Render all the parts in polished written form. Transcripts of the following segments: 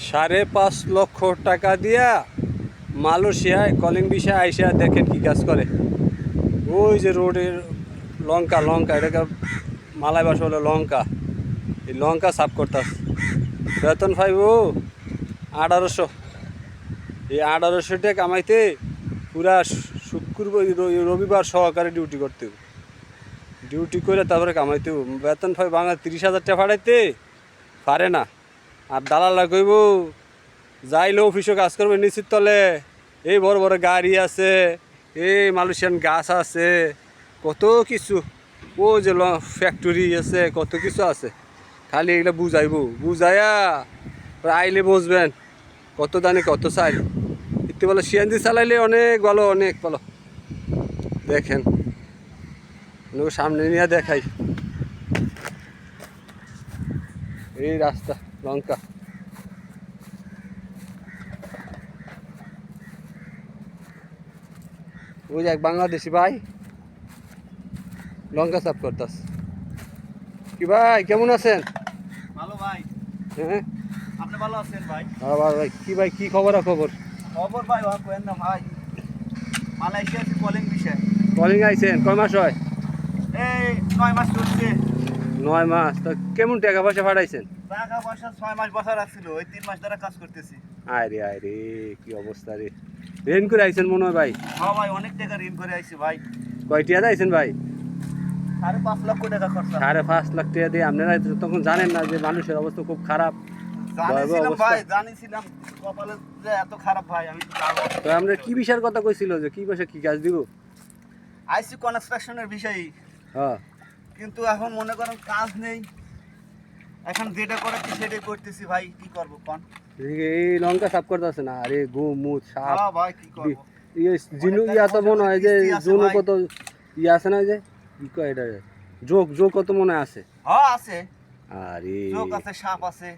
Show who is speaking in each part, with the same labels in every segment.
Speaker 1: 5.5 লক্ষ টাকা দিয়া মালয়েশিয়ায় কলিং ভিসায় আইসা দেখেন কি কাজ করে। ওই যে রোডের লঙ্কা লঙ্কা এটাকে মালাই ভাষা বলে লঙ্কা, এই লঙ্কা সাফ করতাস। বেতন পাইব 1800। এই 1800 টাকা কামাইতে পুরা শুক্রবার রবিবার সহকারে ডিউটি করতে, ডিউটি করে তারপরে কামাইতে বেতন পাই বাংলা 30,000 টাকা ফাড়াইতে পারে না। আর দালালা কইব যাইলে অফিসে কাজ করবে নিশ্চিত তলে, এই বড় বড় গাড়ি আছে, এই মালয়েশিয়ান গাছ আছে, কত কিছু, ও যে ফ্যাক্টরি আছে, কত কিছু আছে। খালি এগুলো বুঝাইব, বুঝাইয়া আইলে বুঝবেন কত দানে কত চাই। একটু বলো সিএনজি চালাইলে অনেক ভালো, অনেক ভালো। দেখেন সামনে নিয়ে দেখাই, এই রাস্তা লঙ্কা। ওই যে এক বাংলাদেশি ভাই লঙ্কা সাফ করতাস। কি ভাই কেমন আছেন?
Speaker 2: ভালো ভাই।
Speaker 1: হ্যাঁ
Speaker 2: আপনি ভালো আছেন ভাই?
Speaker 1: হ্যাঁ ভাই, কি ভাই কি খবর? খবর
Speaker 2: ভাই কেন না ভাই, মালয়েশিয়ার কলিং বিষয়।
Speaker 1: কলিং আইছেন কয় মাস হয়?
Speaker 2: এই 9 মাস চলছে।
Speaker 1: 9 মাস তো কেমন টাকা পয়সা পাঠাইছেন?
Speaker 2: টাকা পয়সা 6 মাস বছর রাখছিল, ওই 3 মাস ধরে কাজ করতেছি।
Speaker 1: আয় রে কি অবস্থা রে। ঋণ করে আইছেন মনে হয় ভাই?
Speaker 2: হ্যাঁ ভাই, অনেক টাকা ঋণ করে আইছি ভাই।
Speaker 1: কয় টাকা আইছেন ভাই?
Speaker 2: 5.5 লক্ষ টাকা খরচা।
Speaker 1: 5.5 লাখ টাকা দিয়ে আপনারা তখন জানেন না যে মানুষের অবস্থা খুব খারাপ?
Speaker 2: জানিছিলাম ভাই, জানিছিলাম কপালে যে এত খারাপ ভাই, আমি তো জানো।
Speaker 1: তো আমরা কি বিষয়ের কথা কইছিল যে কি পয়সা কি কাজ দিব?
Speaker 2: আইসি কনস্ট্রাকশনের বিষয়ে।
Speaker 1: হ্যাঁ
Speaker 2: কিন্তু এখন মনে করেন কাজ নেই, এখন যেটা করাচ্ছি সেটাই করতেছি ভাই, কি করবো কোন?
Speaker 1: এই লঙ্কা সাফ করতেছে না, আরে গো মুত সাপ।
Speaker 2: হ্যাঁ ভাই, কি করবো?
Speaker 1: জিনু ইয়া তো মনে হয় যে জোনো কত ইয়া আছে না, যে কি কয় এটা, যোগ কত মনে আছে?
Speaker 2: হ্যাঁ আছে,
Speaker 1: আরে
Speaker 2: চোখ আছে, সাপ আছে।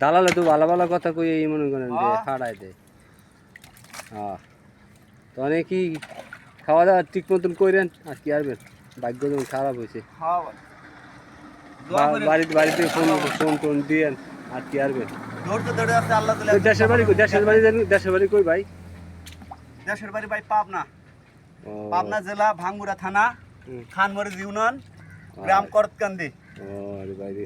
Speaker 1: দালালে তো ভালো ভালো কথা কই এই মনে করেন যে ফাড়াই দেয়। হ্যাঁ তো অনেক কি খাওয়া দাওয়া ঠিক মতন করেন, আর কি আরবেন, ভাগ্য যেমন খারাপ হয়েছে।
Speaker 2: হ্যাঁ ভাই,
Speaker 1: বাড়িতে ফোন টোন দিয়েন, আর কি আরবেন।
Speaker 2: ধৈর্য ধরে আছে আল্লাহ তাআলা।
Speaker 1: দেশের বাড়ি কই ভাই?
Speaker 2: দেশের বাড়ি ভাই পাবনা।
Speaker 1: ও
Speaker 2: পাবনা জেলা ভাঙ্গুরা থানা, খানমরিজ ইউনিয়ন, গ্রাম করতকান্দি।
Speaker 1: ও আরে ভাই রে।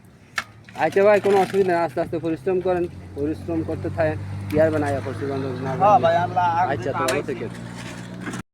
Speaker 1: আচ্ছা ভাই, কোনো অসুবিধা নেই, আস্তে আস্তে পরিশ্রম করেন, পরিশ্রম করতে থাকেন, কি আর বানায় পরিশ্রম না।
Speaker 2: হ্যাঁ ভাই, আল্লাহ
Speaker 1: আচ্ছা তো ভালো থেকে।